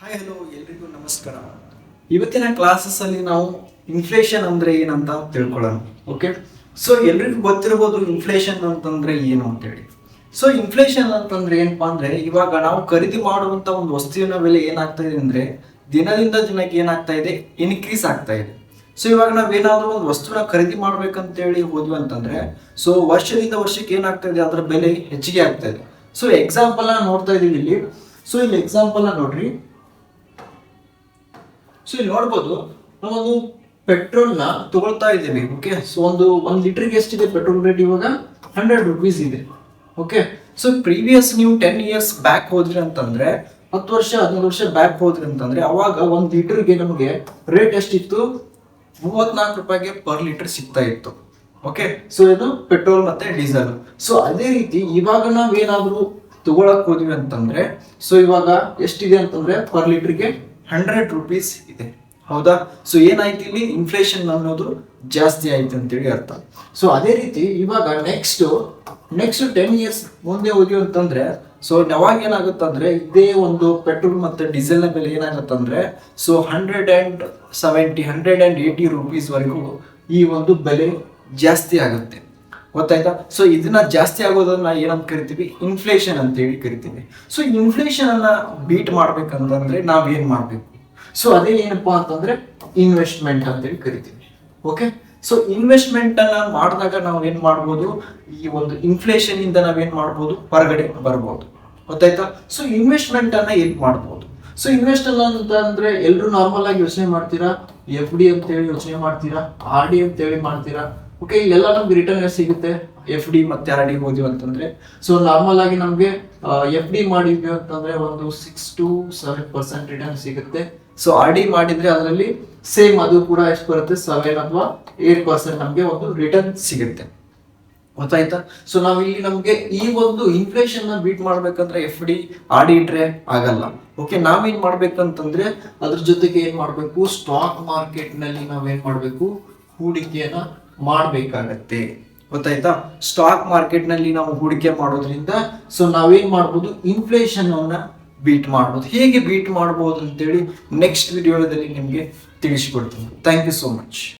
Hi hello ಎಲ್ರಿಗೂ ನಮಸ್ಕಾರ. ಇವತ್ತಿನ ಕ್ಲಾಸಸ್ ಅಲ್ಲಿ ನಾವು ಇನ್ಫ್ಲೇಷನ್ ಅಂದ್ರೆ ಏನಂತ ತಿಳ್ಕೊಳ್ಳೋಣ. ಓಕೆ, ಸೊ ಎಲ್ರಿಗೂ ಗೊತ್ತಿರಬಹುದು ಇನ್ಫ್ಲೇಷನ್ ಅಂತಂದ್ರೆ ಏನು ಅಂತೇಳಿ. ಸೊ ಇನ್ಫ್ಲೇಷನ್ ಅಂತಂದ್ರೆ ಏನಪ್ಪಾ ಅಂದ್ರೆ ಇವಾಗ ನಾವು ಖರೀದಿ ಮಾಡುವಂತ ಒಂದು ವಸ್ತುವಿನ ಬೆಲೆ ಏನಾಗ್ತಾ ಇದೆ ಅಂದ್ರೆ ದಿನದಿಂದ ದಿನಕ್ಕೆ ಏನಾಗ್ತಾ ಇದೆ, ಇನ್ಕ್ರೀಸ್ ಆಗ್ತಾ ಇದೆ. ಸೊ ಇವಾಗ ನಾವೇನಾದ್ರೂ ಒಂದು ವಸ್ತುನ ಖರೀದಿ ಮಾಡ್ಬೇಕಂತೇಳಿ ಹೋದ್ವಿ ಅಂತಂದ್ರೆ ಸೊ ವರ್ಷದಿಂದ ವರ್ಷಕ್ಕೆ ಏನಾಗ್ತಾ ಇದೆ, ಅದರ ಬೆಲೆ ಹೆಚ್ಚಿಗೆ ಆಗ್ತಾ ಇದೆ. ಸೊ ಎಕ್ಸಾಂಪಲ್ ನೋಡ್ತಾ ಇದೀವಿ ಇಲ್ಲಿ. ಸೊ ಇಲ್ಲಿ ಎಕ್ಸಾಂಪಲ್ ನೋಡ್ರಿ. ಸೊ ಇಲ್ಲಿ ನೋಡ್ಬೋದು, ನಾವೊಂದು ಪೆಟ್ರೋಲ್ ನ ತಗೊಳ್ತಾ ಇದ್ದೀವಿ. ಓಕೆ, ಸೊ ಒಂದು ಲೀಟರ್ಗೆ ಎಷ್ಟಿದೆ ಪೆಟ್ರೋಲ್ ರೇಟ್? ಇವಾಗ 100 rupees ಇದೆ. ಓಕೆ, ಸೊ ಪ್ರೀವಿಯಸ್ ನೀವು 10 years ಬ್ಯಾಕ್ ಹೋದ್ರಿ ಅಂತಂದ್ರೆ 10 ವರ್ಷ 15 ವರ್ಷ ಬ್ಯಾಕ್ ಹೋದ್ರಿ ಅಂತಂದ್ರೆ ಅವಾಗ 1 ಲೀಟರ್ಗೆ ನಮಗೆ ರೇಟ್ ಎಷ್ಟಿತ್ತು? 34 ರೂಪಾಯಿಗೆ ಪರ್ ಲೀಟರ್ ಸಿಗ್ತಾ ಇತ್ತು. ಓಕೆ, ಸೊ ಇದು ಪೆಟ್ರೋಲ್ ಮತ್ತೆ ಡೀಸೆಲ್. ಸೊ ಅದೇ ರೀತಿ ಇವಾಗ ನಾವೇನಾದ್ರೂ ತಗೊಳಕ್ ಹೋದ್ವಿ ಅಂತಂದ್ರೆ ಸೊ ಇವಾಗ ಎಷ್ಟಿದೆ ಅಂತಂದ್ರೆ ಪರ್ ಲೀಟರ್ಗೆ 100 rupees ಇದೆ. ಹೌದಾ? ಸೊ ಏನಾಯ್ತು ಇಲ್ಲಿ? ಇನ್ಫ್ಲೇಷನ್ ಅನ್ನೋದು ಜಾಸ್ತಿ ಆಯ್ತು ಅಂತೇಳಿ ಅರ್ಥ. ಸೊ ಅದೇ ರೀತಿ ಇವಾಗ ನೆಕ್ಸ್ಟ್ 10 years ಮುಂದೆ ಹೋದ್ವಿ ಅಂತಂದ್ರೆ ಸೊ ಯಾವಾಗ ಏನಾಗುತ್ತಂದ್ರೆ ಇದೇ ಒಂದು ಪೆಟ್ರೋಲ್ ಮತ್ತೆ ಡೀಸೆಲ್ ನ ಬೆಲೆ ಏನಾಗುತ್ತಂದ್ರೆ ಸೊ 180 rupees ವರೆಗೂ ಈ ಒಂದು ಬೆಲೆ ಜಾಸ್ತಿ ಆಗುತ್ತೆ. ಗೊತ್ತಾಯ್ತಾ? ಸೊ ಇದನ್ನ ಜಾಸ್ತಿ ಆಗೋದನ್ನ ಏನಂತ ಕರಿತೀವಿ? ಇನ್ಫ್ಲೇಷನ್ ಅಂತ ಹೇಳಿ ಕರಿತೀವಿ. ಸೊ ಇನ್ಫ್ಲೇಷನ್ ಅನ್ನ ಬೀಟ್ ಮಾಡ್ಬೇಕಂತಂದ್ರೆ ನಾವ್ ಏನ್ ಮಾಡ್ಬೇಕು? ಸೊ ಅದೇ ಏನಪ್ಪಾ ಅಂತಂದ್ರೆ ಇನ್ವೆಸ್ಟ್ಮೆಂಟ್ ಅಂತ ಹೇಳಿ ಕರಿತೀವಿ. ಓಕೆ, ಸೊ ಇನ್ವೆಸ್ಟ್ಮೆಂಟ್ ಅನ್ನ ಮಾಡಿದಾಗ ನಾವ್ ಏನ್ ಮಾಡ್ಬೋದು? ಈ ಒಂದು ಇನ್ಫ್ಲೇಷನ್ ಇಂದ ನಾವೇನ್ ಮಾಡ್ಬೋದು? ಹೊರಗಡೆ ಬರ್ಬೋದು. ಗೊತ್ತಾಯ್ತಾ? ಸೊ ಇನ್ವೆಸ್ಟ್ಮೆಂಟ್ ಅನ್ನ ಏನ್ ಮಾಡ್ಬೋದು? ಸೊ ಇನ್ವೆಸ್ಟ್ ಅಂತ ಅಂದ್ರೆ ಎಲ್ರು ನಾರ್ಮಲ್ ಆಗಿ ಯೋಚನೆ ಮಾಡ್ತೀರಾ, FD ಅಂತ ಹೇಳಿ ಯೋಚನೆ ಮಾಡ್ತೀರಾ, RD ಅಂತ ಹೇಳಿ ಮಾಡ್ತೀರಾ. ಓಕೆ, ಇಲ್ಲೆಲ್ಲ ನಮ್ಗೆ ರಿಟರ್ನ್ ಎಷ್ಟು ಸಿಗುತ್ತೆ? FD ಮತ್ತೆ RD ಹೋದ್ವಿ ಅಂತಂದ್ರೆ ಸೊ ನಾರ್ಮಲ್ ಆಗಿ ನಮ್ಗೆ FD ಮಾಡಿದ್ವಿ ಅಂತಂದ್ರೆ ಒಂದು 6 to 7% ರಿಟರ್ನ್ ಸಿಗುತ್ತೆ. ಸೊ RD ಮಾಡಿದ್ರೆ ಅದರಲ್ಲಿ ಸೇಮ್ ಅದು ಕೂಡ ಎಷ್ಟು ಬರುತ್ತೆ? 7 ಅಥವಾ 8% ನಮ್ಗೆ ಒಂದು ರಿಟರ್ನ್ ಸಿಗುತ್ತೆ. ಗೊತ್ತಾಯ್ತಾ? ಸೊ ನಾವಿಲ್ಲಿ ನಮ್ಗೆ ಈ ಒಂದು ಇನ್ಫ್ಲೇಷನ್ ನ ಬೀಟ್ ಮಾಡ್ಬೇಕಂದ್ರೆ FD RD ಇಟ್ರೆ ಆಗಲ್ಲ. ಓಕೆ, ನಾವೇನ್ ಮಾಡ್ಬೇಕಂತಂದ್ರೆ ಅದ್ರ ಜೊತೆಗೆ ಏನ್ ಮಾಡ್ಬೇಕು? ಸ್ಟಾಕ್ ಮಾರ್ಕೆಟ್ ನಲ್ಲಿ ನಾವೇನ್ ಮಾಡ್ಬೇಕು? ಹೂಡಿಕೆಯನ್ನ ಮಾಡ್ಬೇಕಾಗತ್ತೆ. ಗೊತ್ತಾಯ್ತಾ? ಸ್ಟಾಕ್ ಮಾರ್ಕೆಟ್ ನಲ್ಲಿ ನಾವು ಹೂಡಿಕೆ ಮಾಡೋದ್ರಿಂದ ಸೊ ನಾವೇನ್ ಮಾಡ್ಬೋದು? ಇನ್ಫ್ಲೇಷನ್ ಅನ್ನ ಬೀಟ್ ಮಾಡ್ಬೋದು. ಹೇಗೆ ಬೀಟ್ ಮಾಡ್ಬೋದು ಅಂತೇಳಿ ನೆಕ್ಸ್ಟ್ ವಿಡಿಯೋದಲ್ಲಿ ನಿಮ್ಗೆ ತಿಳಿಸ್ಕೊಡ್ತೀನಿ. Thank you so much.